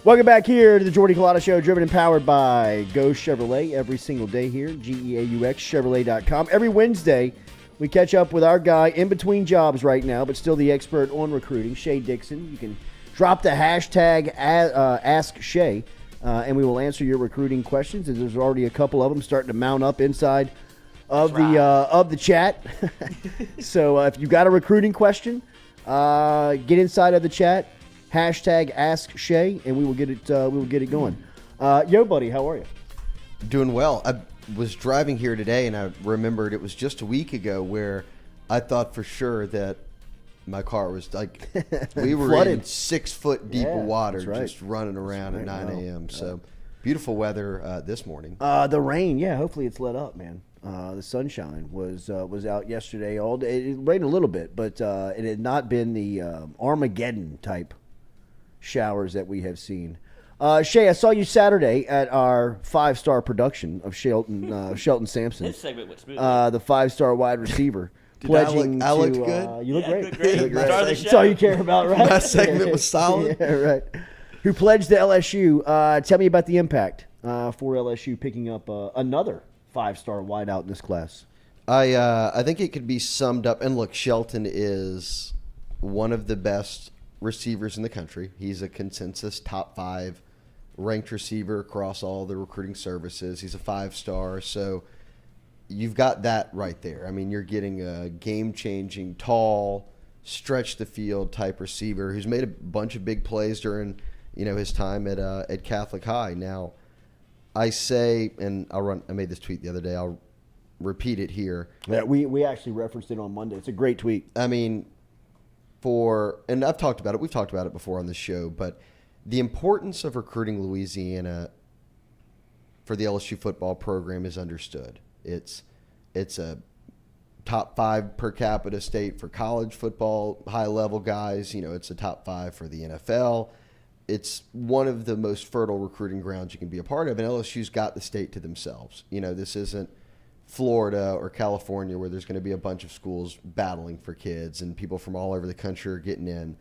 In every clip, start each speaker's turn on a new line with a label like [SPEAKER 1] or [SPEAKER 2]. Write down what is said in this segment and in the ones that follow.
[SPEAKER 1] Welcome back here to the Jordy Culotta Show, driven and powered by Go Chevrolet every single day here, GEAUX, Chevrolet.com. Every Wednesday, we catch up with our guy in between jobs right now, but still the expert on recruiting, Shea Dixon. You can drop the hashtag Ask Shea, and we will answer your recruiting questions. And there's already a couple of them starting to mount up inside of the chat. So if you've got a recruiting question, get inside of the chat. Hashtag Ask Shea, and we will get it going. Yo, buddy, how are you?
[SPEAKER 2] Doing well. I was driving here today, and I remembered it was just a week ago where I thought for sure that my car was like we were in 6 foot deep of water, just running around at 9 a.m. So beautiful weather this morning.
[SPEAKER 1] The rain, hopefully it's let up, man. The sunshine was out yesterday all day. It rained a little bit, but it had not been the Armageddon type showers that we have seen. Shea, I saw you Saturday at our 5-star production of Shelton Sampson.
[SPEAKER 3] This segment went smoothly.
[SPEAKER 1] The 5-star wide receiver. Pledging
[SPEAKER 2] I looked
[SPEAKER 1] to,
[SPEAKER 2] good?
[SPEAKER 1] You look great.
[SPEAKER 3] Look great.
[SPEAKER 1] You look great.
[SPEAKER 3] Star of the
[SPEAKER 1] That's all
[SPEAKER 3] show.
[SPEAKER 1] you care about, right?
[SPEAKER 2] My segment was solid.
[SPEAKER 1] Yeah, right. Who pledged to LSU. Tell me about the impact for LSU picking up another 5-star wideout in this class.
[SPEAKER 2] I think it could be summed up. And look, Shelton is one of the best receivers in the country. He's a consensus top 5 ranked receiver across all the recruiting services. He's a 5-star. So you've got that right there. I mean, you're getting a game-changing, tall, stretch the field type receiver who's made a bunch of big plays during, his time at Catholic High. Now, I say, and I made this tweet the other day. I'll repeat it here.
[SPEAKER 1] Yeah, we actually referenced it on Monday. It's a great tweet.
[SPEAKER 2] I mean, and I've talked about it. We've talked about it before on the show, but the importance of recruiting Louisiana for the LSU football program is understood. It's a top 5 per capita state for college football, high level guys. It's a top 5 for the NFL. It's one of the most fertile recruiting grounds you can be a part of, and LSU's got the state to themselves. This isn't Florida or California where there's going to be a bunch of schools battling for kids and people from all over the country are getting in.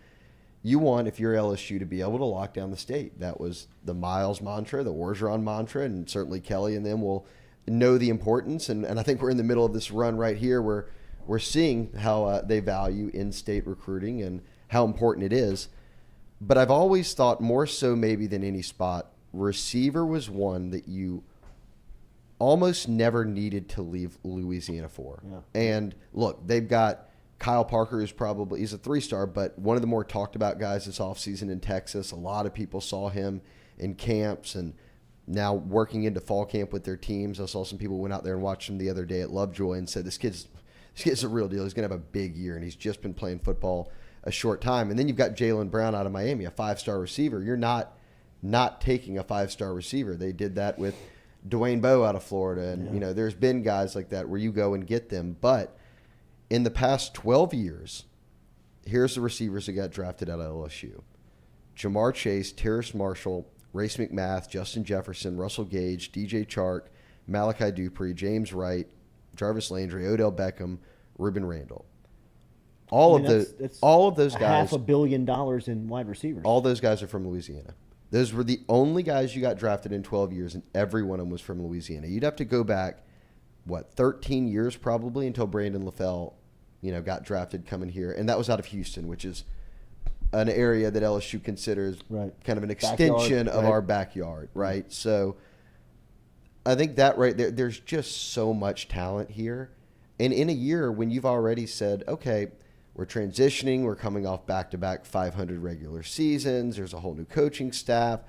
[SPEAKER 2] You want, if you're LSU, to be able to lock down the state. That was the Miles mantra, the Orgeron mantra, and certainly Kelly and them will know the importance. And I think we're in the middle of this run right here where we're seeing how they value in-state recruiting and how important it is. But I've always thought more so maybe than any spot, receiver was one that you almost never needed to leave Louisiana for. Yeah. And look, they've got Kyle Parker, he's a 3-star, but one of the more talked about guys this offseason in Texas. A lot of people saw him in camps and now working into fall camp with their teams. I saw some people went out there and watched him the other day at Lovejoy and said, this kid's a real deal. He's going to have a big year, and he's just been playing football a short time. And then you've got Jalen Brown out of Miami, a 5-star receiver. You're not taking a 5-star receiver. They did that with Dwayne Bowe out of Florida, and there's been guys like that where you go and get them. But in the past 12 years, here's the receivers that got drafted out of LSU: Jamar Chase, Terrace Marshall, Race McMath, Justin Jefferson, Russell Gage, DJ Chark, Malachi Dupree, James Wright, Jarvis Landry, Odell Beckham, Ruben Randall. All of those guys,
[SPEAKER 1] $500 million in wide receivers.
[SPEAKER 2] All those guys are from Louisiana. Those were the only guys you got drafted in 12 years, and every one of them was from Louisiana. You'd have to go back, 13 years probably until Brandon LaFell, got drafted coming here. And that was out of Houston, which is an area that LSU considers kind of an extension of our backyard, right? So I think that right there, there's just so much talent here. And in a year when you've already said, okay, we're transitioning. We're coming off back-to-back 500 regular seasons. There's a whole new coaching staff.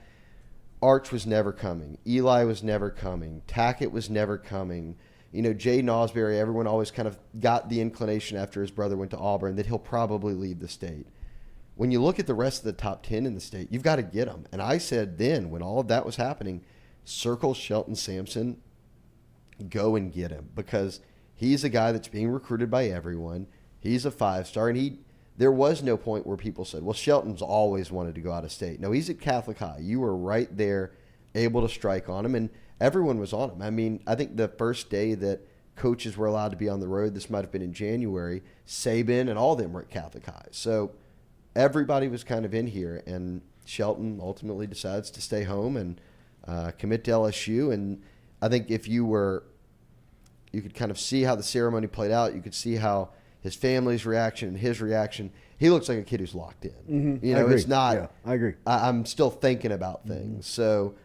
[SPEAKER 2] Arch was never coming. Eli was never coming. Tackett was never coming. Jay Nosberry, everyone always kind of got the inclination after his brother went to Auburn that he'll probably leave the state. When you look at the rest of the top 10 in the state, you've got to get them. And I said then, when all of that was happening, circle Shelton Sampson, go and get him, because he's a guy that's being recruited by everyone. He's a 5-star, and there was no point where people said, well, Shelton's always wanted to go out of state. No, he's at Catholic High. You were right there, able to strike on him, and everyone was on him. I mean, I think the first day that coaches were allowed to be on the road, this might have been in January, Saban and all of them were at Catholic High. So everybody was kind of in here, and Shelton ultimately decides to stay home and commit to LSU. And I think if you could kind of see how the ceremony played out. You could see how his family's reaction and his reaction. He looks like a kid who's locked in.
[SPEAKER 1] Mm-hmm.
[SPEAKER 2] You know, it's not.
[SPEAKER 1] Yeah, I agree.
[SPEAKER 2] I'm still thinking about things.
[SPEAKER 1] Mm-hmm.
[SPEAKER 2] So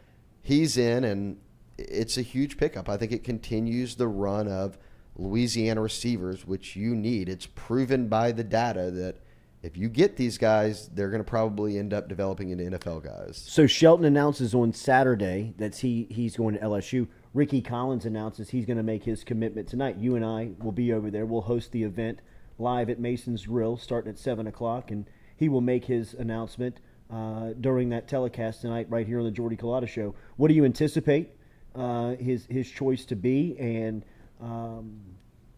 [SPEAKER 2] he's in, and it's a huge pickup. I think it continues the run of Louisiana receivers, which you need. It's proven by the data that if you get these guys, they're going to probably end up developing into NFL guys.
[SPEAKER 1] So Shelton announces on Saturday that he's going to LSU. Ricky Collins announces he's going to make his commitment tonight. You and I will be over there. We'll host the event live at Mason's Grill starting at 7 o'clock, and he will make his announcement during that telecast tonight right here on the Jordy Culotta Show. What do you anticipate his choice to be, and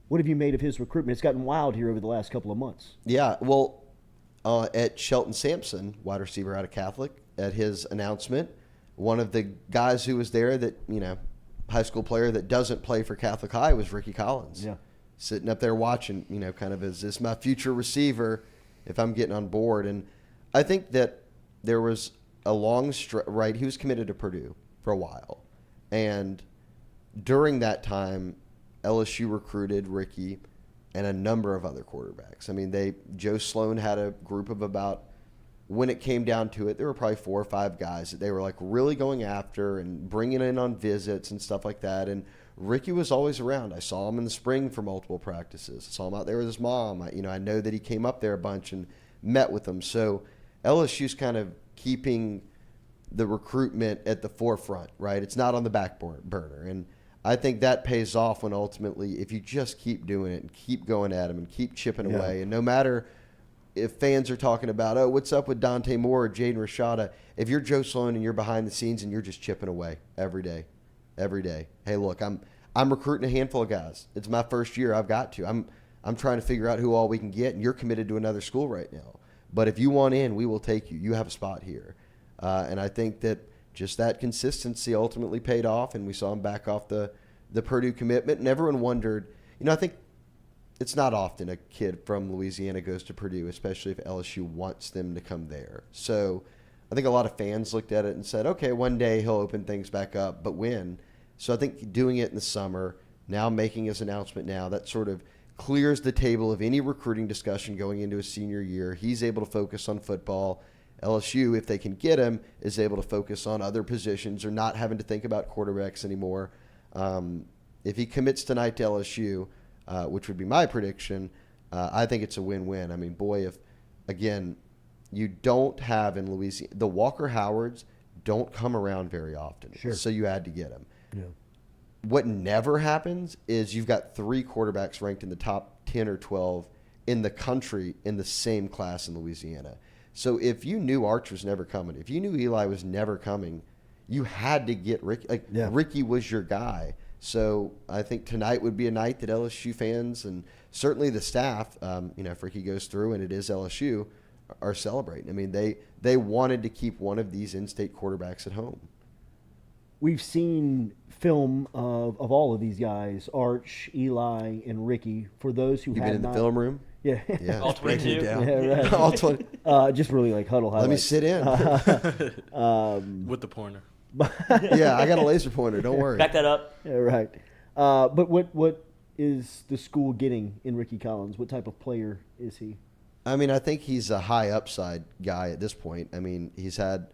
[SPEAKER 1] what have you made of his recruitment? It's gotten wild here over the last couple of months.
[SPEAKER 2] Yeah, well, at Shelton Sampson, wide receiver out of Catholic, at his announcement, one of the guys who was there that, high school player that doesn't play for Catholic High was Ricky Collins.
[SPEAKER 1] Yeah.
[SPEAKER 2] Sitting up there watching, kind of, is this my future receiver if I'm getting on board? And I think that there was a long right. He was committed to Purdue for a while. And during that time, LSU recruited Ricky and a number of other quarterbacks. I mean, Joe Sloan had a group of about, when it came down to it, there were probably 4 or 5 guys that they were like really going after and bringing in on visits and stuff like that. And Ricky was always around. I saw him in the spring for multiple practices. I saw him out there with his mom. I know that he came up there a bunch and met with them. So LSU's kind of keeping the recruitment at the forefront, right? It's not on the back burner. And I think that pays off when ultimately, if you just keep doing it and keep going at him and keep chipping away, and no matter if fans are talking about, oh, what's up with Dante Moore or Jaden Rashada, if you're Joe Sloan and you're behind the scenes and you're just chipping away every day. Hey, look, I'm recruiting a handful of guys. It's my first year. I've got to. I'm trying to figure out who all we can get, and you're committed to another school right now. But if you want in, we will take you. You have a spot here. And I think that just that consistency ultimately paid off, and we saw him back off the Purdue commitment. And everyone wondered, I think it's not often a kid from Louisiana goes to Purdue, especially if LSU wants them to come there. So I think a lot of fans looked at it and said, okay, one day he'll open things back up, but when? So I think doing it in the summer, now making his announcement now, that sort of clears the table of any recruiting discussion going into his senior year. He's able to focus on football. LSU, if they can get him, is able to focus on other positions or not having to think about quarterbacks anymore. If he commits tonight to LSU, which would be my prediction, I think it's a win-win. I mean, boy, if, again, you don't have in Louisiana, the Walker Howards don't come around very often.
[SPEAKER 1] Sure.
[SPEAKER 2] So you had to get them.
[SPEAKER 1] Yeah.
[SPEAKER 2] What never happens is you've got 3 quarterbacks ranked in the top 10 or 12 in the country in the same class in Louisiana. So if you knew Arch was never coming, if you knew Eli was never coming, you had to get Ricky. Ricky was your guy. So I think tonight would be a night that LSU fans and certainly the staff, if Ricky goes through and it is LSU, are celebrating. I mean, they wanted to keep one of these in-state quarterbacks at home.
[SPEAKER 1] We've seen film of all of these guys, Arch, Eli, and Ricky. For those who
[SPEAKER 2] You've
[SPEAKER 1] have
[SPEAKER 2] been in
[SPEAKER 1] not,
[SPEAKER 2] the film room?
[SPEAKER 1] Yeah.
[SPEAKER 3] All 22.
[SPEAKER 1] Yeah, right.
[SPEAKER 2] All 20.
[SPEAKER 1] Just really like huddle highlights.
[SPEAKER 2] Let me sit in.
[SPEAKER 3] With the pointer.
[SPEAKER 2] Yeah, I got a laser pointer. Don't worry.
[SPEAKER 3] Back that up.
[SPEAKER 1] Yeah, right. But what is the school getting in Ricky Collins? What type of player is he?
[SPEAKER 2] I mean, I think he's a high upside guy at this point. I mean, he's had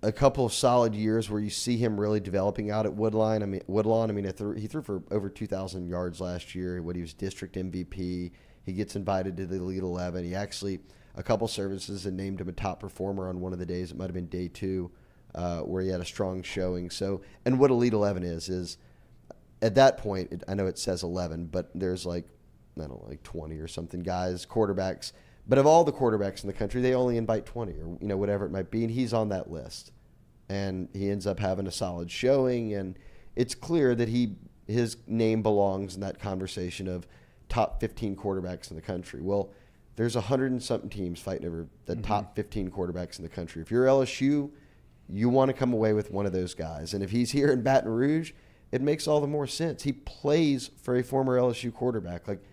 [SPEAKER 2] a couple of solid years where you see him really developing out at Woodlawn. He threw for over 2,000 yards last year when he was district MVP. He gets invited to the Elite 11. He actually, a couple services had named him a top performer on one of the days. It might have been day 2, where he had a strong showing. So, and what Elite 11 is at that point, I know it says 11, but there's like 20 or something guys, quarterbacks. But of all the quarterbacks in the country, they only invite 20 or whatever it might be, and he's on that list. And he ends up having a solid showing, and it's clear that his name belongs in that conversation of top 15 quarterbacks in the country. Well, there's 100 and something teams fighting over the top 15 quarterbacks in the country. If you're LSU, you want to come away with one of those guys. And if he's here in Baton Rouge, it makes all the more sense. He plays for a former LSU quarterback. Like,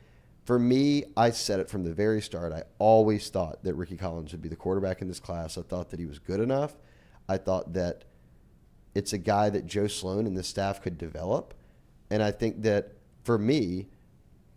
[SPEAKER 2] For me, I said it from the very start. I always thought that Ricky Collins would be the quarterback in this class. I thought that he was good enough. I thought that it's a guy that Joe Sloan and the staff could develop. And I think that for me,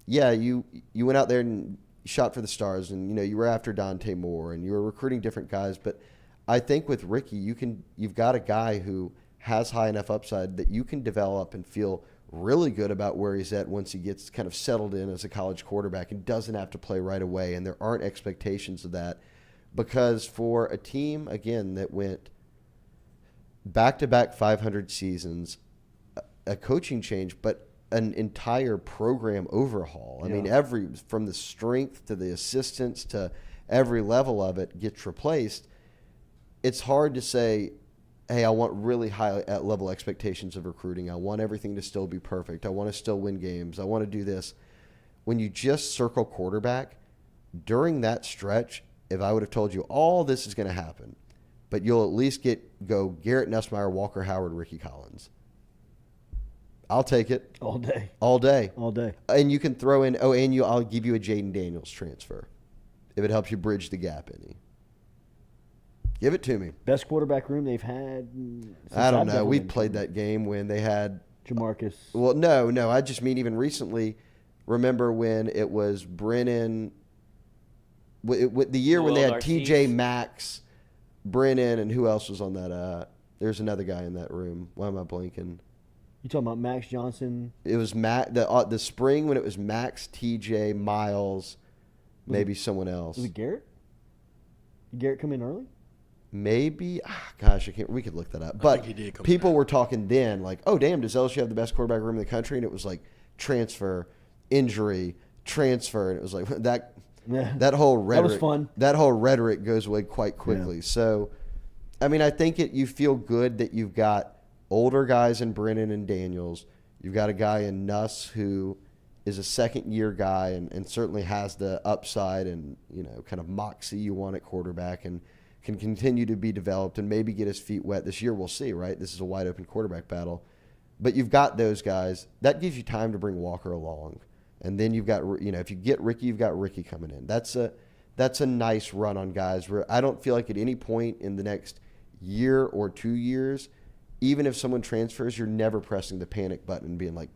[SPEAKER 2] yeah, you went out there and shot for the stars, and you were after Dante Moore, and you were recruiting different guys. But I think with Ricky, you've got a guy who has high enough upside that you can develop and feel really good about where he's at once he gets kind of settled in as a college quarterback and doesn't have to play right away. And there aren't expectations of that, because for a team, again, that went back-to-back 500 seasons, a coaching change, but an entire program overhaul. I mean, from the strength to the assistants to every level of it gets replaced. It's hard to say, hey, I want really high level expectations of recruiting. I want everything to still be perfect. I want to still win games. I want to do this. When you just circle quarterback, during that stretch, if I would have told you all this is going to happen, but you'll at least go Garrett Nussmeier, Walker Howard, Ricky Collins, I'll take it.
[SPEAKER 1] All day.
[SPEAKER 2] All day.
[SPEAKER 1] All day.
[SPEAKER 2] And you can throw in, I'll give you a Jaden Daniels transfer if it helps you bridge the gap any. Give it to me.
[SPEAKER 1] Best quarterback room they've had since
[SPEAKER 2] I don't
[SPEAKER 1] I've
[SPEAKER 2] know.
[SPEAKER 1] ever
[SPEAKER 2] We
[SPEAKER 1] been
[SPEAKER 2] played
[SPEAKER 1] to.
[SPEAKER 2] that game when they had
[SPEAKER 1] Jamarcus.
[SPEAKER 2] Well, no. I just mean even recently. Remember when it was Brennan? The year when they had TJ Maxx, Brennan, and who else was on that? There's another guy in that room. Why am I blanking?
[SPEAKER 1] You talking about Max Johnson?
[SPEAKER 2] It was the spring when it was Max, TJ, Miles, maybe someone else.
[SPEAKER 1] Was it Garrett? Did Garrett come in early?
[SPEAKER 2] Maybe. Gosh, I can't. We could look that up. But
[SPEAKER 3] think he did come
[SPEAKER 2] people were talking then, like, "Oh, damn, does LSU have the best quarterback room in the country?" And it was like transfer, injury, transfer, and it was like that.
[SPEAKER 1] Yeah.
[SPEAKER 2] That whole rhetoric.
[SPEAKER 1] That was fun.
[SPEAKER 2] That whole rhetoric goes away quite quickly.
[SPEAKER 1] Yeah.
[SPEAKER 2] So, I mean, I think you feel good that you've got older guys in Brennan and Daniels. You've got a guy in Nuss who is a second-year guy and certainly has the upside and kind of moxie you want at quarterback and can continue to be developed and maybe get his feet wet this year. We'll see, right? This is a wide-open quarterback battle. But you've got those guys. That gives you time to bring Walker along. And then you've got, if you get Ricky, you've got Ricky coming in. That's a nice run on guys where I don't feel like at any point in the next year or 2 years, even if someone transfers, you're never pressing the panic button and being like,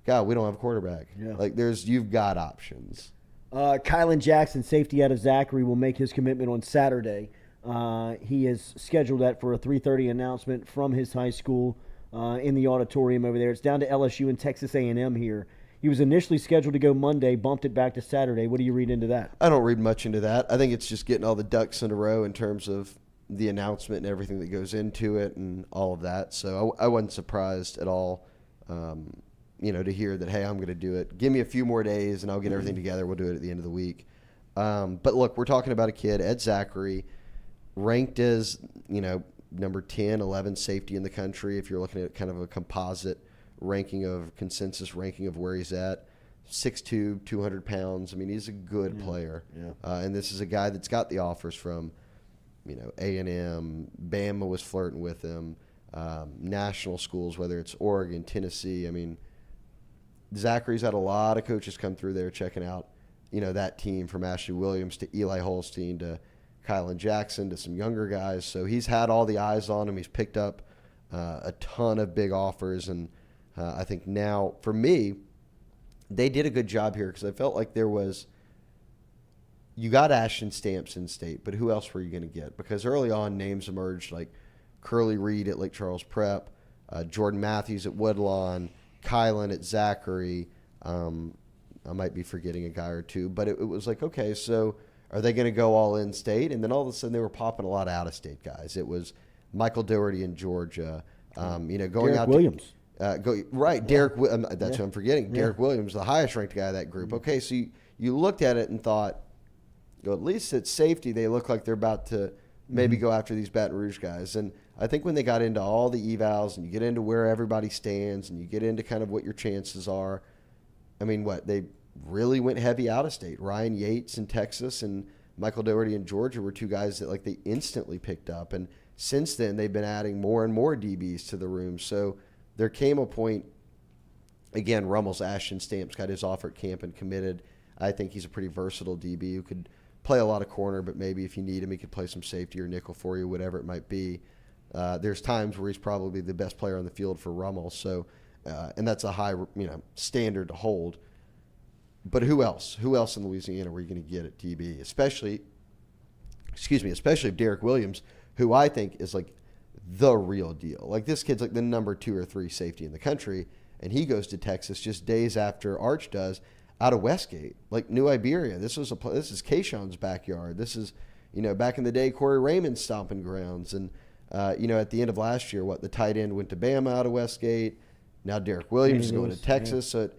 [SPEAKER 2] God, we don't have a quarterback.
[SPEAKER 1] Yeah.
[SPEAKER 2] Like you've got options.
[SPEAKER 1] Kylan Jackson, safety out of Zachary, will make his commitment on Saturday. He has scheduled that for a 3:30 announcement from his high school in the auditorium over there. It's down to LSU and Texas A&M here. He was initially scheduled to go Monday, bumped it back to Saturday. What do you read into that?
[SPEAKER 2] I don't read much into that. I think it's just getting all the ducks in a row in terms of the announcement and everything that goes into it and all of that. So I wasn't surprised at all, to hear that, hey, I'm going to do it. Give me a few more days and I'll get everything together. We'll do it at the end of the week. But look, we're talking about a kid, Ed Zachary, ranked as, number 10, 11 safety in the country. If you're looking at kind of a composite consensus ranking of where he's at, 6'2", 200 pounds. I mean, he's a good player.
[SPEAKER 1] Yeah.
[SPEAKER 2] And this is a guy that's got the offers from, A&M, Bama was flirting with him, national schools, whether it's Oregon, Tennessee. I mean, Zachary's had a lot of coaches come through there checking out, that team from Ashley Williams to Eli Holstein to Kylan Jackson to some younger guys. So he's had all the eyes on him. He's picked up a ton of big offers. And I think now, for me, they did a good job here because I felt like you got Ashton Stamps in state, but who else were you going to get? Because early on, names emerged like Curly Reed at Lake Charles Prep, Jordan Matthews at Woodlawn, Kylan at Zachary. I might be forgetting a guy or two, but it was like, okay, so are they going to go all in state? And then all of a sudden they were popping a lot of out-of-state guys. It was Michael Doherty in Georgia, going
[SPEAKER 1] Derek
[SPEAKER 2] out
[SPEAKER 1] Williams.
[SPEAKER 2] Derek. That's who I'm forgetting.
[SPEAKER 1] Yeah.
[SPEAKER 2] Derek Williams, the highest-ranked guy of that group. Okay, so you looked at it and thought, at least at safety, they look like they're about to maybe go after these Baton Rouge guys. And I think when they got into all the evals and you get into where everybody stands and you get into kind of what your chances are, I mean, they really went heavy out of state. Ryan Yates in Texas and Michael Doherty in Georgia were two guys that they instantly picked up. And since then, they've been adding more and more DBs to the room. So there came a point, again, Rummel's Ashton Stamps got his offer at camp and committed. I think he's a pretty versatile DB who could play a lot of corner, but maybe if you need him, he could play some safety or nickel for you, whatever it might be. There's times where he's probably the best player on the field for Rummel, so and that's a high standard to hold. But who else? Who else in Louisiana were you going to get at DB? Especially if Derek Williams, who I think is like the real deal. Like this kid's like the number 2 or 3 safety in the country, and he goes to Texas just days after Arch does, out of Westgate, like New Iberia. This is Kayshawn's backyard. This is, back in the day, Corey Raymond's stomping grounds. And, at the end of last year, the tight end went to Bama out of Westgate. Now Derek Williams is going to Texas. Yeah. So,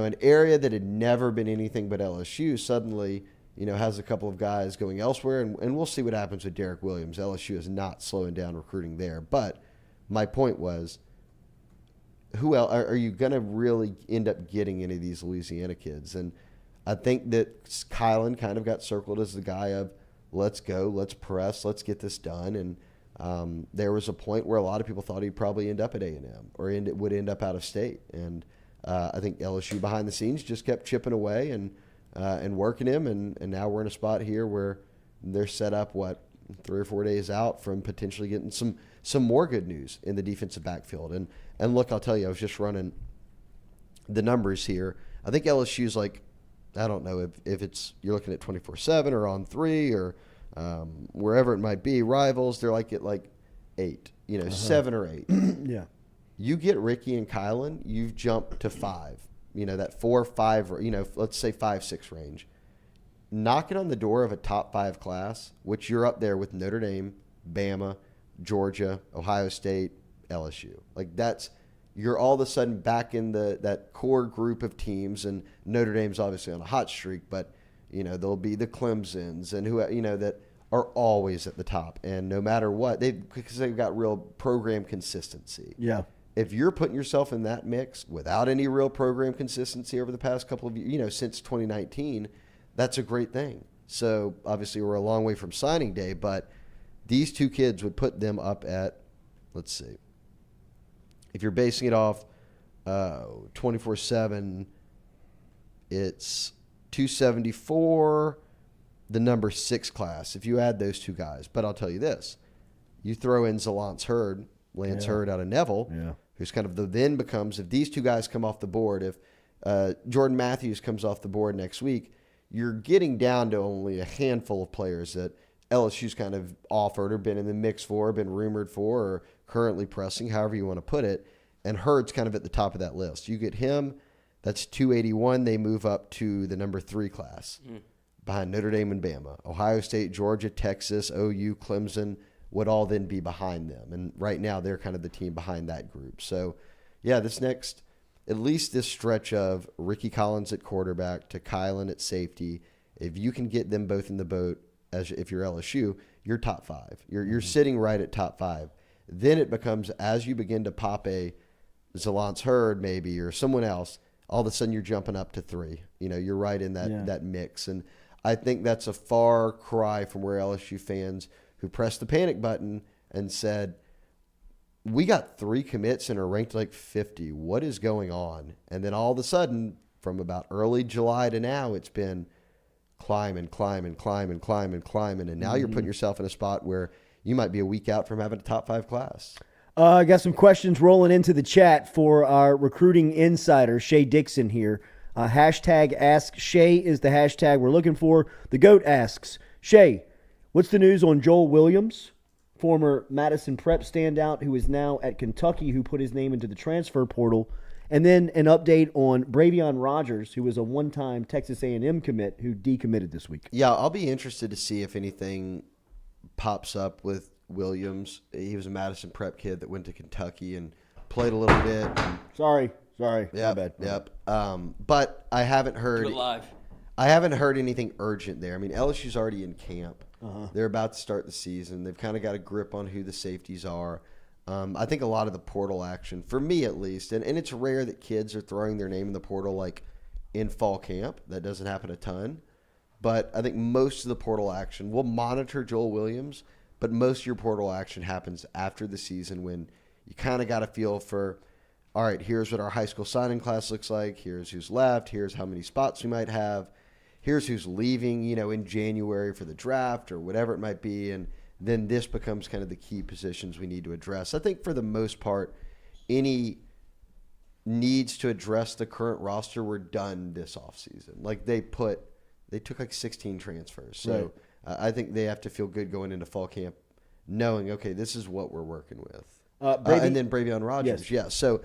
[SPEAKER 2] an area that had never been anything but LSU suddenly, has a couple of guys going elsewhere. And we'll see what happens with Derek Williams. LSU is not slowing down recruiting there. But my point was, who else are you going to really end up getting any of these Louisiana kids? And I think that Kylan kind of got circled as the guy of, let's go, let's press, let's get this done. And there was a point where a lot of people thought he'd probably end up at A&M or would end up out of state. And I think LSU behind the scenes just kept chipping away and working him. And now we're in a spot here where they're set up, 3 or 4 days out from potentially getting some more good news in the defensive backfield. And look, I'll tell you, I was just running the numbers here. I think LSU's like, I don't know if it's you're looking at 24/7 or on 3 or wherever it might be. Rivals, they're like at 8, 7 or 8.
[SPEAKER 1] Yeah.
[SPEAKER 2] You get Ricky and Kylan, you've jumped to 5. That 4, 5, let's say 5, 6 range. Knocking on the door of a top 5 class, which you're up there with Notre Dame, Bama, Georgia, Ohio State, LSU. You're all of a sudden back in that core group of teams, and Notre Dame's obviously on a hot streak, but there'll be the Clemsons and who that are always at the top, and no matter what, because they've got real program consistency.
[SPEAKER 1] Yeah.
[SPEAKER 2] If you're putting yourself in that mix without any real program consistency over the past couple of years, since 2019, that's a great thing. So obviously we're a long way from signing day, but these 2 kids would put them up at, let's see, if you're basing it off 24/7, it's 274, the number 6 class, if you add those 2 guys. But I'll tell you this. You throw in Lance Hurd out of Neville, who's kind of then becomes, if these 2 guys come off the board, if Jordan Matthews comes off the board next week, you're getting down to only a handful of players that LSU's kind of offered or been in the mix for, been rumored for, or currently pressing, however you want to put it. And Hurd's kind of at the top of that list. You get him, that's 281. They move up to the number 3 class behind Notre Dame and Bama. Ohio State, Georgia, Texas, OU, Clemson would all then be behind them. And right now they're kind of the team behind that group. So, yeah, at least this stretch of Ricky Collins at quarterback to Kylan at safety, if you can get them both in the boat, if you're LSU, you're top 5. You're sitting right at top 5. Then it becomes, as you begin to pop a Lance Hurd maybe or someone else, all of a sudden you're jumping up to 3. You're right in that mix. And I think that's a far cry from where LSU fans who pressed the panic button and said, we got 3 commits and are ranked 50. What is going on? And then all of a sudden, from about early July to now, it's been climbing. And now you're putting yourself in a spot where you might be a week out from having a top 5 class.
[SPEAKER 1] I got some questions rolling into the chat for our recruiting insider, Shea Dixon here. Hashtag Ask Shea is the hashtag we're looking for. The GOAT asks, Shea, what's the news on Joel Williams, former Madison Prep standout who is now at Kentucky, who put his name into the transfer portal? And then an update on Bravion Rogers, who was a one-time Texas A&M commit who decommitted this week.
[SPEAKER 2] Yeah, I'll be interested to see if anything pops up with Williams. He was a Madison Prep kid that went to Kentucky and played a little bit.
[SPEAKER 1] Sorry.
[SPEAKER 2] Yep,
[SPEAKER 1] My bad.
[SPEAKER 2] Yep. But I haven't heard.
[SPEAKER 3] Do it live.
[SPEAKER 2] I haven't heard anything urgent there. I mean, LSU's already in camp. They're about to start the season. They've kind of got a grip on who the safeties are. I think a lot of the portal action, for me at least, and it's rare that kids are throwing their name in the portal in fall camp. That doesn't happen a ton. But I think most of the portal action, we'll monitor Joel Williams, but most of your portal action happens after the season when you kind of got a feel for, all right, here's what our high school signing class looks like. Here's who's left. Here's how many spots we might have. here's who's leaving, in January for the draft or whatever it might be. And then this becomes kind of the key positions we need to address. I think for the most part, any needs to address the current roster were done this offseason. Like they took like 16 transfers. So I think they have to feel good going into fall camp knowing, okay, this is what we're working with. And then Bravion Rogers.
[SPEAKER 1] Yes.
[SPEAKER 2] Yeah. So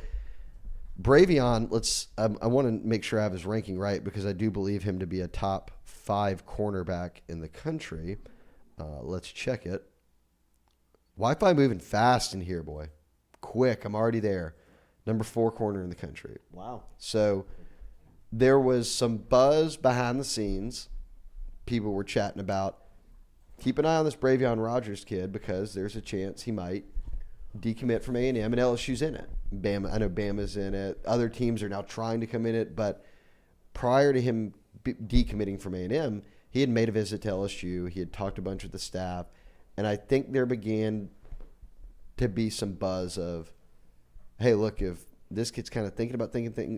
[SPEAKER 2] Bravion, I want to make sure I have his ranking right because I do believe him to be a top 5 cornerback in the country. Let's check it. Wi-Fi moving fast in here, boy. Quick. I'm already there. Number 4 corner in the country.
[SPEAKER 1] Wow.
[SPEAKER 2] So there was some buzz behind the scenes. People were chatting about, keep an eye on this Bravion Rogers kid because there's a chance he might decommit from A&M, and LSU's in it. I know Bama's in it. Other teams are now trying to come in it, but prior to him decommitting from A&M, he had made a visit to LSU. He had talked a bunch with the staff, and I think there began to be some buzz of, hey, look, if this kid's kind of thinking about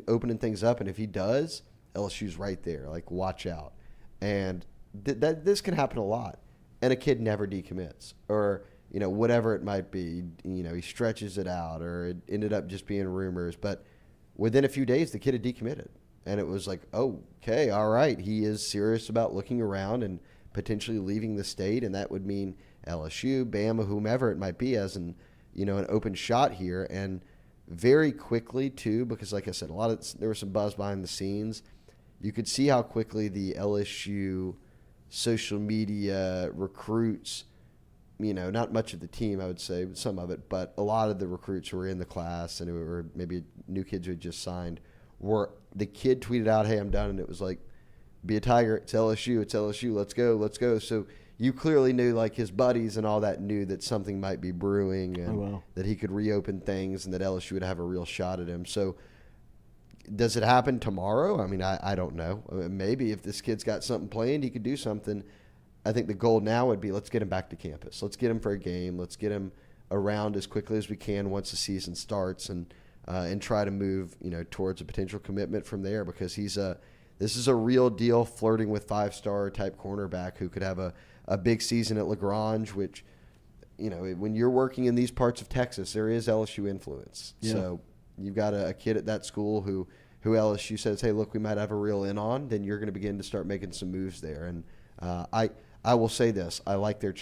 [SPEAKER 2] opening things up, and if he does, LSU's right there. Like, watch out. And this can happen a lot. And a kid never decommits, or whatever it might be. He stretches it out, or it ended up just being rumors. But within a few days, the kid had decommitted, and it was like, oh, okay, all right, he is serious about looking around and potentially leaving the state, and that would mean LSU, Bama, whomever it might be, as an open shot here. And very quickly too, because like I said, there was some buzz behind the scenes. You could see how quickly the LSU social media recruits, not much of the team, I would say, some of it, but a lot of the recruits who were in the class and who were maybe new kids who had just signed, the kid tweeted out, hey, I'm done, and it was like, be a Tiger, it's LSU, let's go. So you clearly knew, like his buddies and all that knew that something might be brewing and that he could reopen things and that LSU would have a real shot at him. So does it happen tomorrow? I mean, I don't know. Maybe if this kid's got something planned, he could do something. I think the goal now would be, let's get him back to campus. Let's get him for a game. Let's get him around as quickly as we can once the season starts, and try to move towards a potential commitment from there, because this is a real deal, flirting with 5-star type cornerback who could have a big season at LaGrange, which when you're working in these parts of Texas, there is LSU influence. Yeah. So you've got a kid at that school who LSU says, hey, look, we might have a real in on, then you're going to begin to start making some moves there. And I will say this, I like their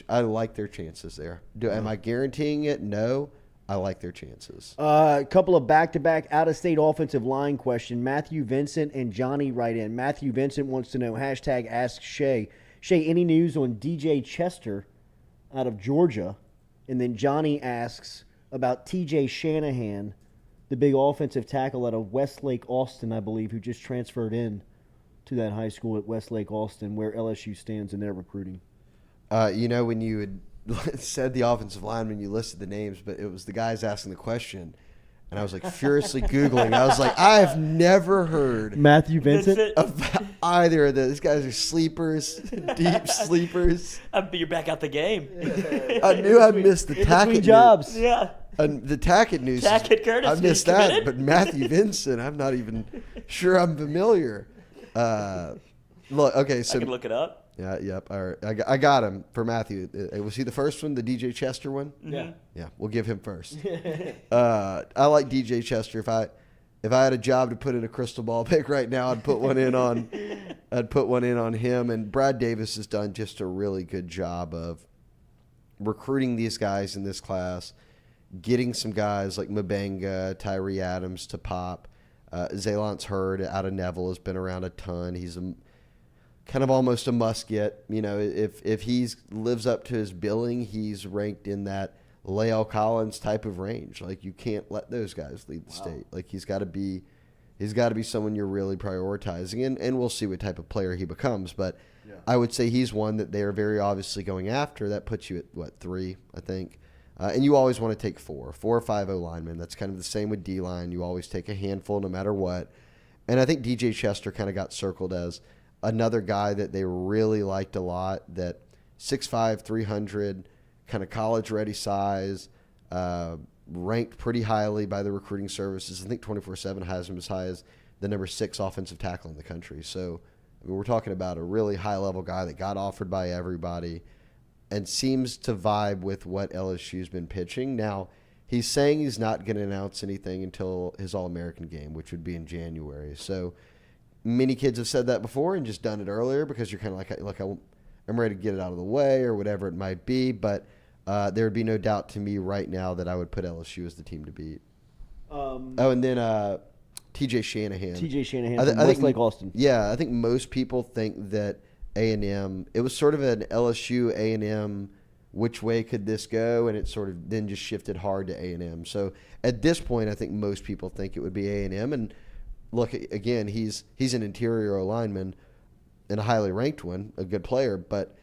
[SPEAKER 2] chances there. Am I guaranteeing it? No. I like their chances.
[SPEAKER 1] A couple of back-to-back out-of-state offensive line question. Matthew Vincent and Johnny write in. Matthew Vincent wants to know, #ask Shea. Shea, any news on DJ Chester out of Georgia? And then Johnny asks about TJ Shanahan, the big offensive tackle out of Westlake Austin, I believe, who just transferred in to that high school at Westlake Austin, where LSU stands in their recruiting.
[SPEAKER 2] When you had said the offensive lineman, you listed the names, but it was the guys asking the question, and I was like furiously Googling. I was like, I have never heard
[SPEAKER 1] Matthew Vincent
[SPEAKER 2] of either of those. These guys are sleepers, deep sleepers.
[SPEAKER 3] You're back out the game.
[SPEAKER 2] I knew I missed the Tackett
[SPEAKER 1] jobs.
[SPEAKER 3] Yeah.
[SPEAKER 2] The Tackett news.
[SPEAKER 3] Tackett Curtis.
[SPEAKER 2] I missed that, but Matthew Vincent, I'm not even sure I'm familiar. Look, okay, so
[SPEAKER 3] I can look it up.
[SPEAKER 2] Yeah, yep. All right. I got him for Matthew. Was he the first one, the DJ Chester one?
[SPEAKER 1] Yeah.
[SPEAKER 2] Yeah, we'll give him first. I like DJ Chester. If I had a job to put in a crystal ball pick right now, I'd put one in on him. And Brad Davis has done just a really good job of recruiting these guys in this class, getting some guys like Mabenga, Tyree Adams to pop. Zalance Hurd out of Neville has been around a ton. He's kind of almost a must get. If he lives up to his billing, he's ranked in that Lael Collins type of range. Like, you can't let those guys lead the state. Like, he's got to be someone you're really prioritizing, and we'll see what type of player he becomes. But yeah. I would say he's one that they are very obviously going after. That puts you at 3, I think. And you always want to take 4 or 5 O-linemen. That's kind of the same with D-line. You always take a handful no matter what. And I think DJ Chester kind of got circled as another guy that they really liked a lot, that 6'5", 300, kind of college-ready size, ranked pretty highly by the recruiting services. I think 24/7 has him as high as the number 6 offensive tackle in the country. So I mean, we're talking about a really high-level guy that got offered by everybody and seems to vibe with what LSU's been pitching. Now, he's saying he's not going to announce anything until his All-American game, which would be in January. So many kids have said that before and just done it earlier because you're kind of like, look, I'm ready to get it out of the way or whatever it might be. But there would be no doubt to me right now that I would put LSU as the team to beat. And then T.J. Shanahan.
[SPEAKER 1] T.J. Shanahan from Westlake Austin.
[SPEAKER 2] Yeah, I think most people think that A&M, it was sort of an LSU A&M, which way could this go? And it sort of then just shifted hard to A&M. So at this point, I think most people think it would be A&M. And look, again, he's an interior lineman and a highly ranked one, a good player, but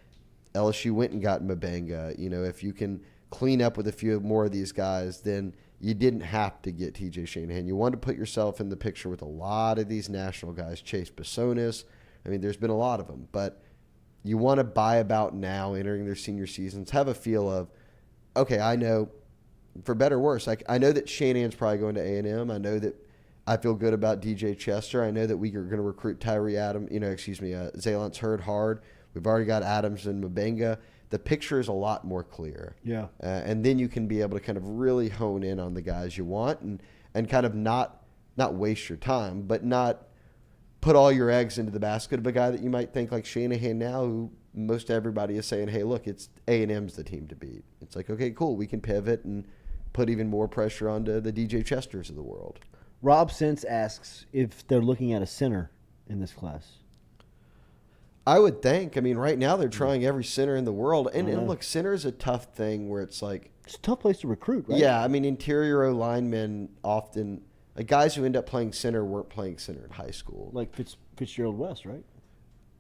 [SPEAKER 2] LSU went and got Mabenga. You know, if you can clean up with a few more of these guys, then you didn't have to get T.J. Shanahan. You wanted to put yourself in the picture with a lot of these national guys, Chase Bisonis. I mean, there's been a lot of them, but you want to buy about now, entering their senior seasons, have a feel of, okay, I know, for better or worse, I know that Shanahan's probably going to A&M. I know that I feel good about DJ Chester. I know that we are going to recruit Zaylan's Hurd hard. We've already got Adams and Mabenga. The picture is a lot more clear.
[SPEAKER 1] Yeah.
[SPEAKER 2] And then you can be able to kind of really hone in on the guys you want and kind of not waste your time, but not put all your eggs into the basket of a guy that you might think like Shanahan now, who most everybody is saying, hey, look, it's A&M's the team to beat. It's like, okay, cool, we can pivot and put even more pressure onto the DJ Chesters of the world.
[SPEAKER 1] Rob Sense asks if they're looking at a center in this class.
[SPEAKER 2] I would think. I mean, right now they're trying every center in the world. And look, center is a tough thing where it's like...
[SPEAKER 1] It's a tough place to recruit, right?
[SPEAKER 2] Yeah, I mean, interior O-linemen often... Like guys who end up playing center weren't playing center in high school.
[SPEAKER 1] Like Fitzgerald West, right?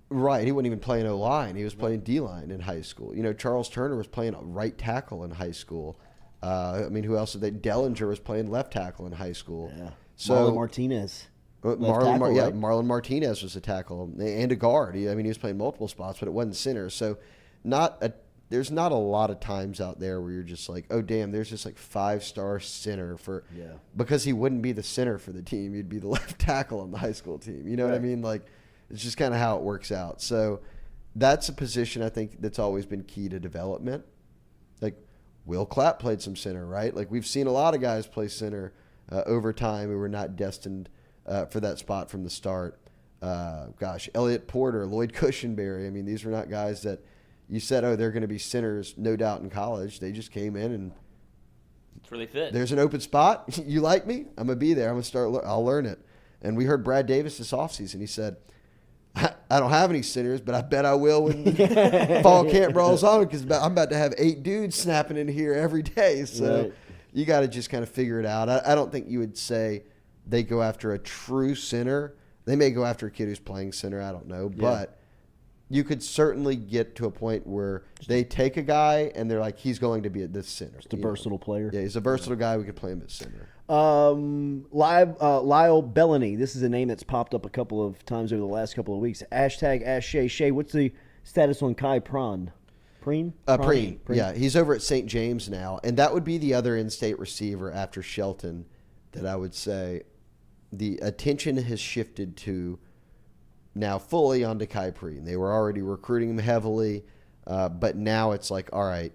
[SPEAKER 2] Right. He wasn't even playing O-line. He was playing D-line in high school. You know, Charles Turner was playing right tackle in high school. I mean, who else did they? Dellinger was playing left tackle in high school.
[SPEAKER 1] Yeah.
[SPEAKER 2] So,
[SPEAKER 1] Marlon Martinez.
[SPEAKER 2] Marlon Martinez was a tackle and a guard. He was playing multiple spots, but it wasn't center. So there's not a lot of times out there where you're just like, oh, damn, there's just like 5-star center because he wouldn't be the center for the team. He'd be the left tackle on the high school team. You know what I mean? Like, it's just kind of how it works out. So that's a position I think that's always been key to development. Like, Will Clapp played some center, right? Like, we've seen a lot of guys play center over time who were not destined for that spot from the start. Elliot Porter, Lloyd Cushenberry. I mean, these were not guys that you said, oh, they're going to be centers, no doubt, in college. They just came in and
[SPEAKER 4] it's really fit.
[SPEAKER 2] There's an open spot. You like me? I'm going to be there. I'm going to start. I'll learn it. And we heard Brad Davis this offseason. He said, I don't have any centers, but I bet I will when fall camp rolls on because I'm about to have 8 dudes snapping in here every day. So you got to just kind of figure it out. I don't think you would say they go after a true center. They may go after a kid who's playing center. I don't know. Yeah. But you could certainly get to a point where they take a guy and they're like, he's going to be at this center.
[SPEAKER 1] Just a versatile player.
[SPEAKER 2] Yeah, he's a versatile guy. We could play him at center.
[SPEAKER 1] Lyle Bellany. This is a name that's popped up a couple of times over the last couple of weeks. Hashtag Ask Shea. Shea, what's the status on Kai Preen? Preen?
[SPEAKER 2] Yeah, he's over at St. James now. And that would be the other in-state receiver after Shelton that I would say the attention has shifted to now fully onto Kai Preen. They were already recruiting him heavily, but now it's like, all right,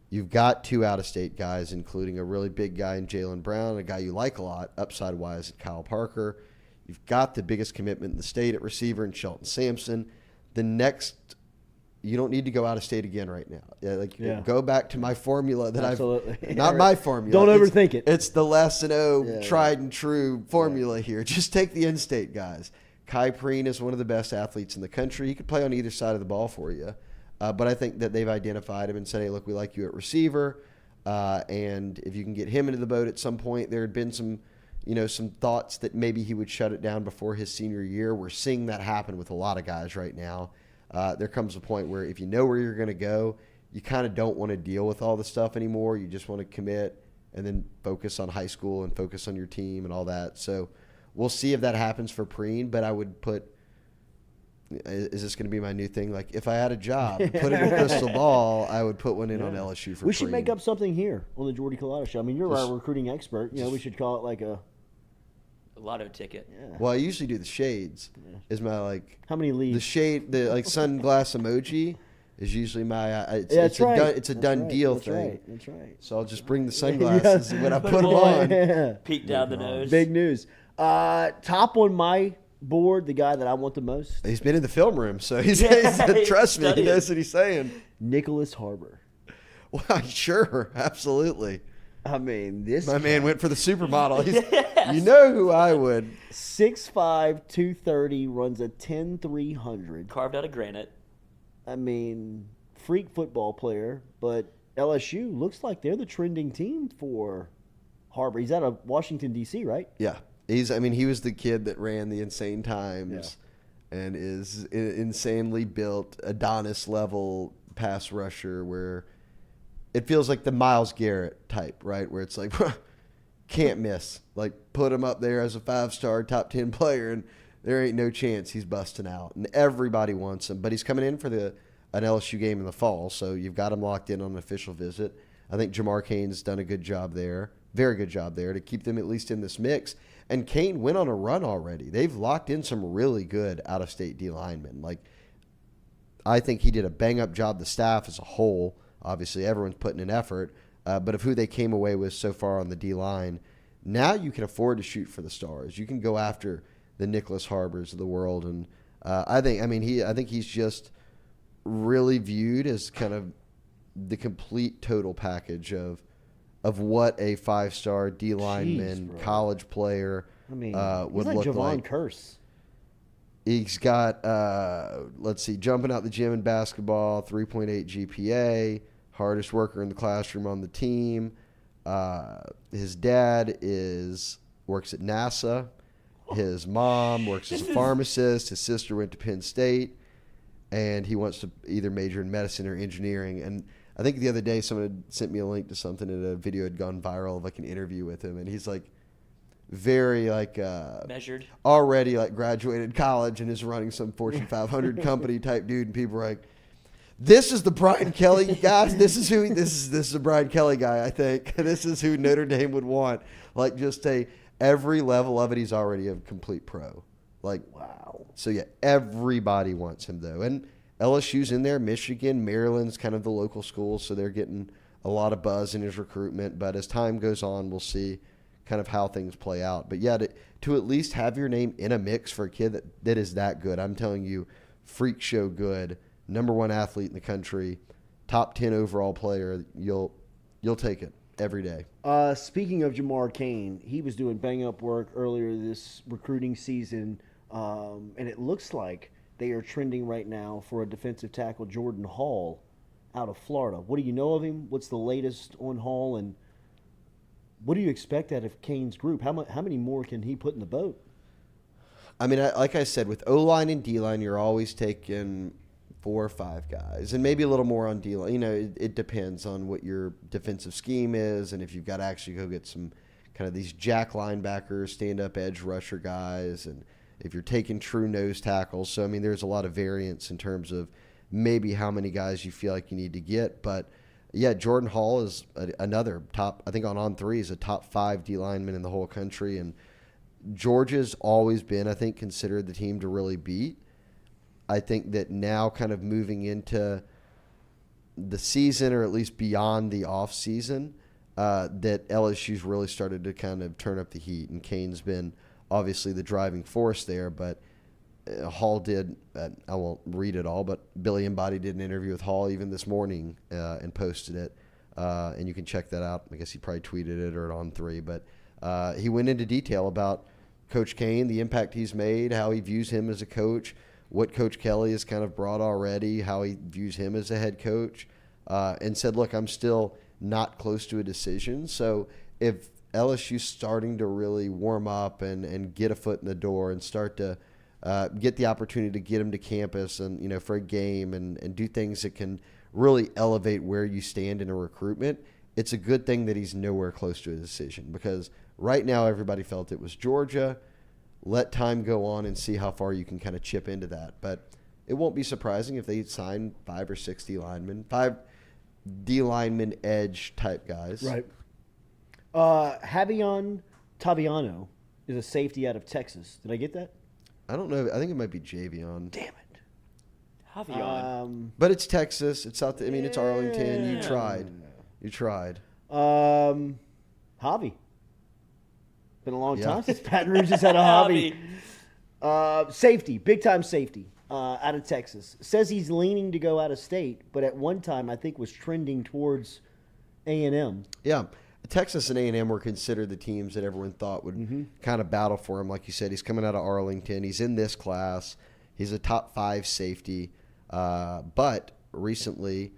[SPEAKER 2] you've got 2 out-of-state guys, including a really big guy in Jalen Brown, a guy you like a lot, upside-wise, at Kyle Parker. You've got the biggest commitment in the state at receiver in Shelton Sampson. The next, you don't need to go out-of-state again right now. Go back to my formula that not my formula.
[SPEAKER 1] Don't overthink it.
[SPEAKER 2] It's the Les and O tried and true formula here. Just take the in-state guys. Kai Preen is one of the best athletes in the country. He could play on either side of the ball for you. But I think that they've identified him and said, hey, look, we like you at receiver. And if you can get him into the boat at some point, there had been some thoughts that maybe he would shut it down before his senior year. We're seeing that happen with a lot of guys right now. There comes a point where if you know where you're going to go, you kind of don't want to deal with all the stuff anymore. You just want to commit and then focus on high school and focus on your team and all that. So we'll see if that happens for Preen, but I would put – is this going to be my new thing? Like, if I had a job, put in a crystal ball, I would put one in on LSU for
[SPEAKER 1] We should
[SPEAKER 2] Preen.
[SPEAKER 1] make up something here on the Jordy Culotta Show. I mean, you're our recruiting expert. We should call it like a
[SPEAKER 4] lotto ticket.
[SPEAKER 1] Yeah.
[SPEAKER 2] Well, I usually do the shades. Is my
[SPEAKER 1] How many leaves?
[SPEAKER 2] the shade the sunglass emoji is usually my it's,
[SPEAKER 1] Yeah,
[SPEAKER 2] it's
[SPEAKER 1] that's
[SPEAKER 2] a
[SPEAKER 1] right.
[SPEAKER 2] done it's a
[SPEAKER 1] That's
[SPEAKER 2] done
[SPEAKER 1] right.
[SPEAKER 2] deal
[SPEAKER 1] That's
[SPEAKER 2] thing.
[SPEAKER 1] Right. That's right.
[SPEAKER 2] So I'll just bring the sunglasses when I put them on.
[SPEAKER 1] Yeah.
[SPEAKER 4] Peek down the nose.
[SPEAKER 1] Big news. Top on my board, the guy that I want the most,
[SPEAKER 2] He's been in the film room, so he's
[SPEAKER 4] Yeah,
[SPEAKER 2] trust me, he
[SPEAKER 4] studying.
[SPEAKER 2] knows what he's saying.
[SPEAKER 1] Nicholas Harbor.
[SPEAKER 2] Well, sure, absolutely.
[SPEAKER 1] I mean, this
[SPEAKER 2] My man went for the supermodel. He's, you know who I would.
[SPEAKER 1] 6'5", 230, runs a 10-300.
[SPEAKER 4] Carved out of granite.
[SPEAKER 1] I mean, freak football player, but LSU looks like they're the trending team for Harbor. He's out of Washington, D.C., right?
[SPEAKER 2] Yeah, he was the kid that ran the Insane Times and is insanely built, Adonis level pass rusher where it feels like the Myles Garrett type, right? Where it's like, can't miss. Like, put him up there as a 5-star top 10 player, and there ain't no chance he's busting out. And everybody wants him. But he's coming in for an LSU game in the fall, so you've got him locked in on an official visit. I think Jamar Cain's done a good job there, very good job there, to keep them at least in this mix. And Cain went on a run already. They've locked in some really good out-of-state D linemen. Like, I think he did a bang-up job, the staff as a whole. Obviously, everyone's putting an effort. But of who they came away with so far on the D-line, now you can afford to shoot for the stars. You can go after the Nicholas Harbors of the world. And I think he's just really viewed as kind of the complete total package of what a 5-star D lineman, college player would
[SPEAKER 1] he's like
[SPEAKER 2] look
[SPEAKER 1] Javon
[SPEAKER 2] like.
[SPEAKER 1] Curse.
[SPEAKER 2] He's got, jumping out the gym in basketball, 3.8 GPA, hardest worker in the classroom on the team. His dad works at NASA. His mom works as a pharmacist. His sister went to Penn State. And he wants to either major in medicine or engineering. And I think the other day someone had sent me a link to something and a video had gone viral of like an interview with him. And he's like very
[SPEAKER 4] Measured.
[SPEAKER 2] Already like graduated college and is running some Fortune 500 company type dude. And people are like, this is the Brian Kelly guys. This is the Brian Kelly guy. I think this is who Notre Dame would want. Like just every level of it. He's already a complete pro. Like,
[SPEAKER 1] wow.
[SPEAKER 2] So yeah, everybody wants him though. And LSU's in there, Michigan, Maryland's kind of the local school, so they're getting a lot of buzz in his recruitment. But as time goes on, we'll see kind of how things play out. But yeah, to at least have your name in a mix for a kid that is that good, I'm telling you, freak show good, number 1 athlete in the country, top 10 overall player, you'll take it every day.
[SPEAKER 1] Speaking of Jamar Cain, he was doing bang-up work earlier this recruiting season, and it looks like they are trending right now for a defensive tackle, Jordan Hall, out of Florida. What do you know of him? What's the latest on Hall, and what do you expect out of Cain's group? How many more can he put in the boat?
[SPEAKER 2] I mean, like I said, with O-line and D-line, you're always taking 4 or 5 guys, and maybe a little more on D-line. You know, it depends on what your defensive scheme is, and if you've got to actually go get some kind of these jack linebackers, stand-up edge rusher guys, and if you're taking true nose tackles. So, I mean, there's a lot of variance in terms of maybe how many guys you feel like you need to get. But, yeah, Jordan Hall is another top, I think on 3 is a top 5 D lineman in the whole country. And Georgia's always been, I think, considered the team to really beat. I think that now kind of moving into the season, or at least beyond the off season, that LSU's really started to kind of turn up the heat. And Cain's been obviously the driving force there, but Hall did, I won't read it all, but Billy Embody did an interview with Hall even this morning and posted it. And you can check that out. I guess he probably tweeted it or on 3, but he went into detail about Coach Cain, the impact he's made, how he views him as a coach, what Coach Kelly has kind of brought already, how he views him as a head coach, and said, look, I'm still not close to a decision. So if LSU's starting to really warm up and get a foot in the door and start to get the opportunity to get him to campus and, you know, for a game and do things that can really elevate where you stand in a recruitment, it's a good thing that he's nowhere close to a decision, because right now everybody felt it was Georgia. Let time go on and see how far you can kind of chip into that. But it won't be surprising if they sign 5 or 6 D linemen, 5 D lineman edge type guys.
[SPEAKER 1] Right. Javion Taviano is a safety out of Texas. Did I get that?
[SPEAKER 2] I don't know. I think it might be Javion.
[SPEAKER 1] Damn it.
[SPEAKER 4] Javion.
[SPEAKER 2] But it's Texas. It's South. I mean, it's Arlington. You tried. You tried.
[SPEAKER 1] Javi. Been a long time since Baton Rouge has had a Javi. Safety, big time safety, out of Texas. Says he's leaning to go out of state, but at one time I think was trending towards A&M.
[SPEAKER 2] Yeah. Texas and A&M were considered the teams that everyone thought would kind of battle for him. Like you said, he's coming out of Arlington. He's in this class. He's a top 5 safety. But recently,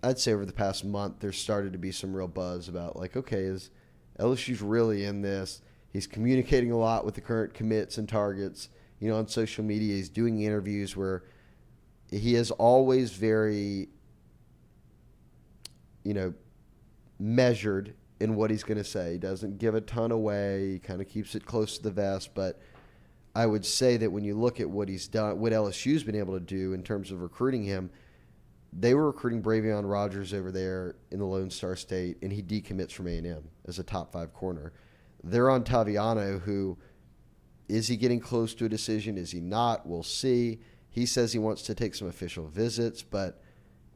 [SPEAKER 2] I'd say over the past month, there's started to be some real buzz about, like, okay, is LSU's really in this? He's communicating a lot with the current commits and targets. You know, on social media, he's doing interviews where he is always very, you know, measured in what he's going to say. He doesn't give a ton away. He kind of keeps it close to the vest. But I would say that when you look at what he's done, what LSU's been able to do in terms of recruiting him, they were recruiting Bravion Rogers over there in the Lone Star State, and he decommits from A&M as a top 5 corner. They're on Taviano, who, is he getting close to a decision? Is he not? We'll see. He says he wants to take some official visits, but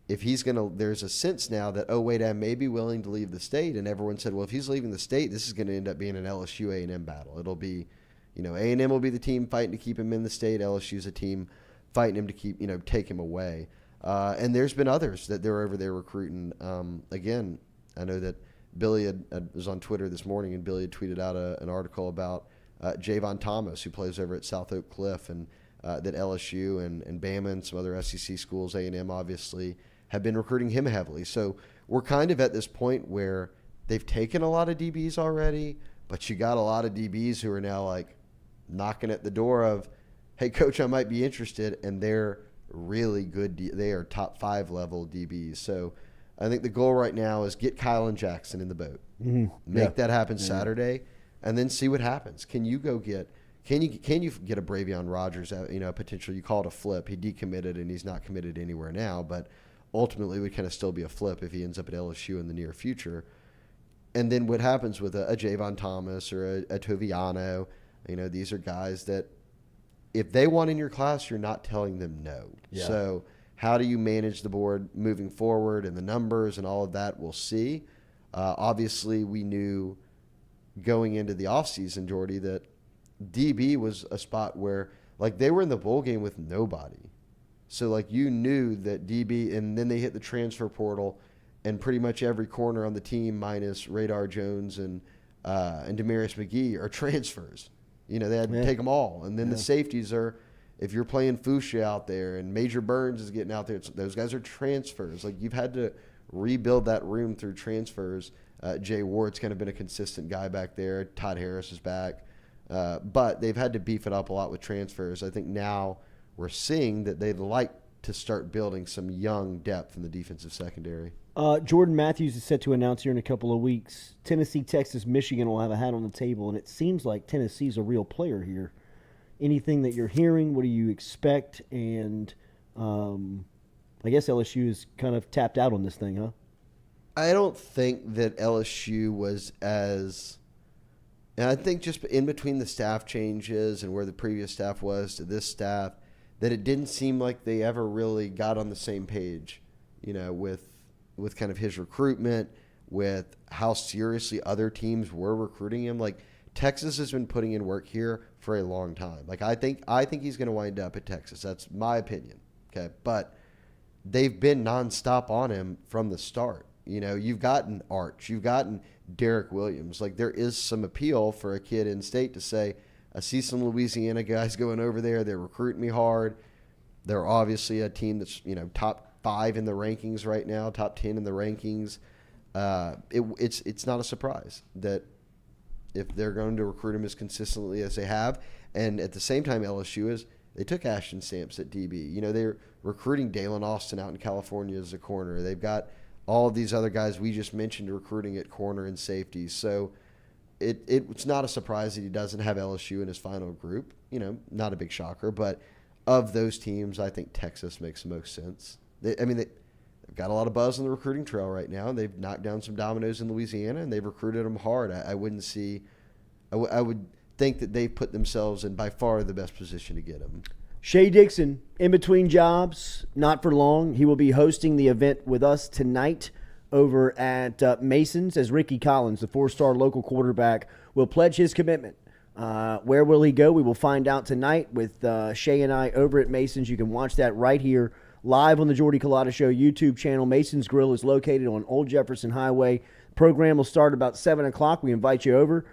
[SPEAKER 2] if he's going to, there's a sense now that, oh, wait, I may be willing to leave the state. And everyone said, well, if he's leaving the state, this is going to end up being an LSU A&M battle. It'll be, you know, A&M will be the team fighting to keep him in the state. LSU's a team fighting him to keep, you know, take him away. And there's been others that they're over there recruiting. Again, I know that Billy was on Twitter this morning, and Billy had tweeted out an article about Javon Thomas, who plays over at South Oak Cliff, and that LSU and Bama and some other SEC schools, A&M obviously, have been recruiting him heavily. So we're kind of at this point where they've taken a lot of DBs already, but you got a lot of DBs who are now like knocking at the door of, hey, coach, I might be interested, and they're really good. They are top 5 level DBs. So I think the goal right now is get Kylan Jackson in the boat, make that happen Saturday, and then see what happens. Can you go get? Can you get a Bravion Rogers? You know, potential. You call it a flip. He decommitted and he's not committed anywhere now, but ultimately would kind of still be a flip if he ends up at LSU in the near future. And then what happens with a Javon Thomas or a Toviano? You know, these are guys that if they want in your class, you're not telling them no. Yeah. So how do you manage the board moving forward and the numbers and all of that? We'll see. Obviously, we knew going into the offseason, Jordy, that DB was a spot where, like, they were in the bowl game with nobody. So, like, you knew that DB, and then they hit the transfer portal, and pretty much every corner on the team minus Radar Jones and Demarius McGee are transfers. You know, they had to take them all. And then the safeties are, if you're playing Fuchsia out there and Major Burns is getting out there, those guys are transfers. Like, you've had to rebuild that room through transfers. Jay Ward's kind of been a consistent guy back there. Todd Harris is back. But they've had to beef it up a lot with transfers. I think now we're seeing that they'd like to start building some young depth in the defensive secondary.
[SPEAKER 1] Jordan Matthews is set to announce here in a couple of weeks. Tennessee, Texas, Michigan will have a hat on the table, and it seems like Tennessee's a real player here. Anything that you're hearing, what do you expect? And I guess LSU is kind of tapped out on this thing, huh?
[SPEAKER 2] I don't think that LSU was as – and I think just in between the staff changes and where the previous staff was to this staff, that it didn't seem like they ever really got on the same page, you know, with kind of his recruitment, with how seriously other teams were recruiting him. Like, Texas has been putting in work here for a long time. Like, I think he's going to wind up at Texas. That's my opinion. Okay, but they've been nonstop on him from the start. You know, you've gotten Arch, you've gotten Derek Williams. Like, there is some appeal for a kid in state to say, I see some Louisiana guys going over there. They're recruiting me hard. They're obviously a team that's, you know, top 5 in the rankings right now, top 10 in the rankings. It's not a surprise that if they're going to recruit him as consistently as they have, and at the same time LSU is, they took Ashton Stamps at DB. You know, they're recruiting Dalen Austin out in California as a corner. They've got all of these other guys we just mentioned recruiting at corner and safety. So it's not a surprise that he doesn't have LSU in his final group. You know, not a big shocker. But of those teams, I think Texas makes the most sense. They've got a lot of buzz on the recruiting trail right now. And they've knocked down some dominoes in Louisiana, and they've recruited them hard. I wouldn't see – I would think that they've put themselves in by far the best position to get him.
[SPEAKER 1] Shea Dixon, in between jobs, not for long. He will be hosting the event with us tonight over at Mason's as Ricky Collins, the 4-star local quarterback, will pledge his commitment. Where will he go? We will find out tonight with Shea and I over at Mason's. You can watch that right here live on the Jordy Culotta Show YouTube channel. Mason's Grill is located on Old Jefferson Highway. Program will start about 7 o'clock. We invite you over.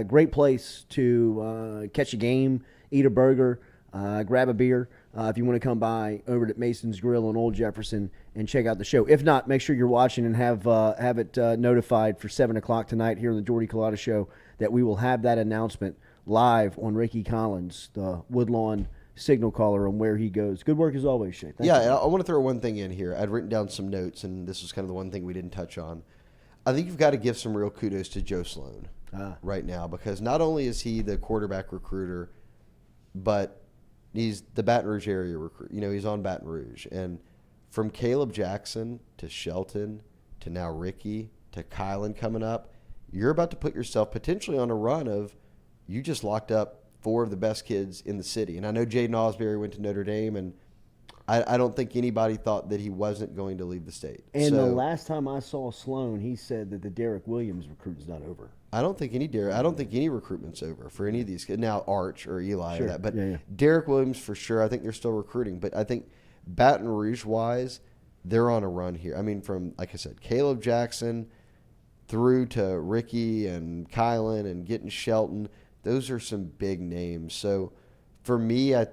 [SPEAKER 1] Great place to catch a game, eat a burger, grab a beer. If you want to come by over at Mason's Grill on Old Jefferson and check out the show. If not, make sure you're watching and have it notified for 7 o'clock tonight here on the Jordy Culotta Show that we will have that announcement live on Ricky Collins, the Woodlawn signal caller, on where he goes. Good work as always, Shea. Thank you.
[SPEAKER 2] I want to throw one thing in here. I'd written down some notes, and this was kind of the one thing we didn't touch on. I think you've got to give some real kudos to Joe Sloan right now, because not only is he the quarterback recruiter, but he's the Baton Rouge area recruit. He's on Baton Rouge. And from Caleb Jackson to Shelton to now Ricky to Kylan coming up, you're about to put yourself potentially on a run of you just locked up 4 of the best kids in the city. And I know Jaden Osbury went to Notre Dame, and I don't think anybody thought that he wasn't going to leave the state.
[SPEAKER 1] And the last time I saw Sloan, he said that the Derek Williams recruit's not over.
[SPEAKER 2] I don't think any recruitment's over for any of these kids. Now Arch or Eli or that, but
[SPEAKER 1] yeah.
[SPEAKER 2] Derek Williams for sure. I think they're still recruiting, but I think Baton Rouge wise, they're on a run here. I mean, from like I said, Caleb Jackson through to Ricky and Kylan and getting Shelton. Those are some big names. So for me, I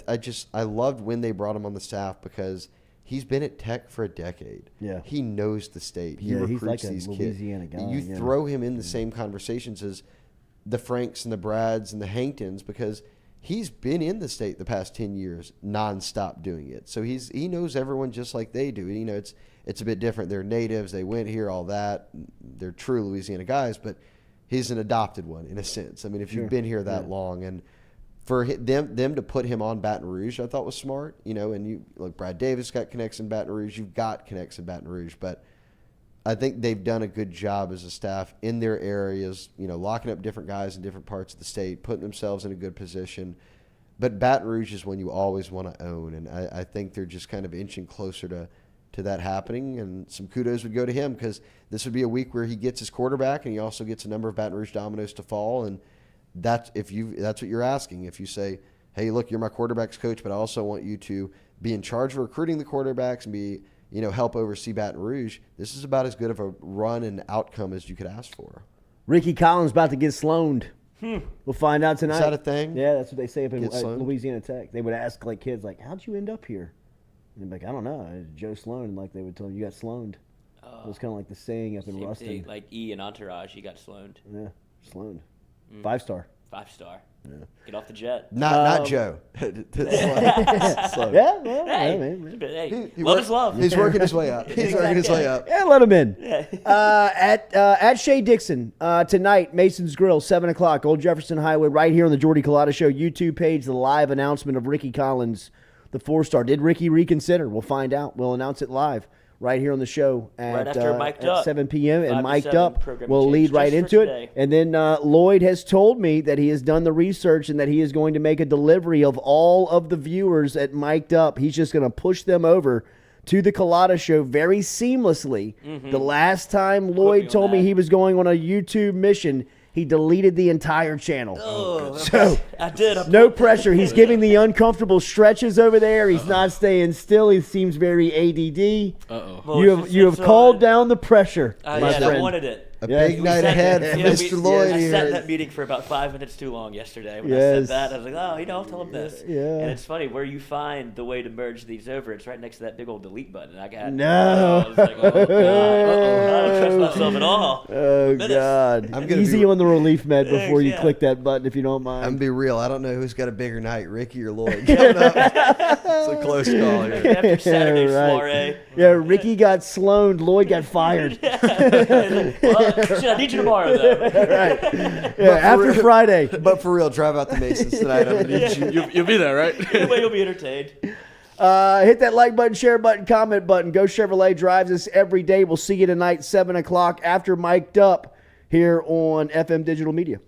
[SPEAKER 2] loved when they brought him on the staff because he's been at Tech for a decade.
[SPEAKER 1] Yeah.
[SPEAKER 2] He knows the state. He recruits
[SPEAKER 1] he's like
[SPEAKER 2] these
[SPEAKER 1] a Louisiana
[SPEAKER 2] kids.
[SPEAKER 1] guy.
[SPEAKER 2] You throw him in the same conversations as the Franks and the Brads and the Hanktons because he's been in the state the past 10 years nonstop doing it. So he knows everyone just like they do. It's a bit different. They're natives. They went here, all that. They're true Louisiana guys, but he's an adopted one in a sense. I mean, if you've been here that long, and for them to put him on Baton Rouge, I thought was smart. And you look, Brad Davis got connects in Baton Rouge. You've got connects in Baton Rouge, but I think they've done a good job as a staff in their areas. Locking up different guys in different parts of the state, putting themselves in a good position. But Baton Rouge is one you always want to own, and I think they're just kind of inching closer to that happening, and some kudos would go to him because this would be a week where he gets his quarterback and he also gets a number of Baton Rouge dominoes to fall, and that's what you're asking. If you say, hey, look, you're my quarterback's coach, but I also want you to be in charge of recruiting the quarterbacks and be, help oversee Baton Rouge, this is about as good of a run and outcome as you could ask for.
[SPEAKER 1] Ricky Collins about to get sloaned. We'll find out tonight.
[SPEAKER 2] Is that a thing?
[SPEAKER 1] Yeah, that's what they say up in
[SPEAKER 2] Get
[SPEAKER 1] Louisiana Tech. They would ask kids how'd you end up here? And they'd be like, I don't know. It's Joe Sloan. They would tell them, you got sloaned. It was kind of like the saying up in Ruston.
[SPEAKER 4] Thing, like E and Entourage, he got sloaned.
[SPEAKER 1] Yeah, sloaned. 5-star.
[SPEAKER 4] 5-star. Yeah. Get off the jet.
[SPEAKER 2] Not Joe.
[SPEAKER 1] Yeah, well,
[SPEAKER 4] hey, love is love.
[SPEAKER 2] He's working his way up.
[SPEAKER 1] Yeah, let him in. At Shea Dixon tonight, Mason's Grill, 7 o'clock, Old Jefferson Highway, right here on the Jordy Culotta Show YouTube page, the live announcement of Ricky Collins, the 4-star. Did Ricky reconsider? We'll find out. We'll announce it live right here on the show at 7 p.m. And Mic'd Up will lead right into it. And then Lloyd has told me that he has done the research and that he is going to make a delivery of all of the viewers at Mic'd Up. He's just going to push them over to the Culotta Show very seamlessly. Mm-hmm. The last time Lloyd told me he was going on a YouTube mission, he deleted the entire channel.
[SPEAKER 4] Oh,
[SPEAKER 1] so
[SPEAKER 4] I did.
[SPEAKER 1] No pressure. He's giving the uncomfortable stretches over there. He's not staying still. He seems very ADD.
[SPEAKER 4] Well,
[SPEAKER 1] you have called down the pressure, my friend.
[SPEAKER 4] I wanted it.
[SPEAKER 2] A big night ahead for Mr. Lloyd
[SPEAKER 4] I
[SPEAKER 2] here.
[SPEAKER 4] sat in that meeting for about 5 minutes too long yesterday. When I said that, I was like, I'll tell him this.
[SPEAKER 1] Yeah.
[SPEAKER 4] And it's funny, where you find the way to merge these over, it's right next to that big old delete button. I was like, oh, God. I don't trust myself at all.
[SPEAKER 1] Oh, God.
[SPEAKER 2] I'm gonna
[SPEAKER 1] Easy on the relief med before you click that button, if you don't mind.
[SPEAKER 2] I'm going to be real. I don't know who's got a bigger night, Ricky or Lloyd. Coming up. It's a close call here.
[SPEAKER 4] After Saturday's soiree.
[SPEAKER 1] Yeah, Ricky got sloaned. Lloyd got fired.
[SPEAKER 4] Shit, I need you tomorrow, though.
[SPEAKER 1] Right. Yeah, after Friday.
[SPEAKER 2] But for real, drive out the Masons tonight. I'm going to need you.
[SPEAKER 3] You'll be there, right?
[SPEAKER 4] Anyway, you'll be entertained.
[SPEAKER 1] Hit that like button, share button, comment button. Go Chevrolet drives us every day. We'll see you tonight, 7 o'clock after Mic'd Up here on FM Digital Media.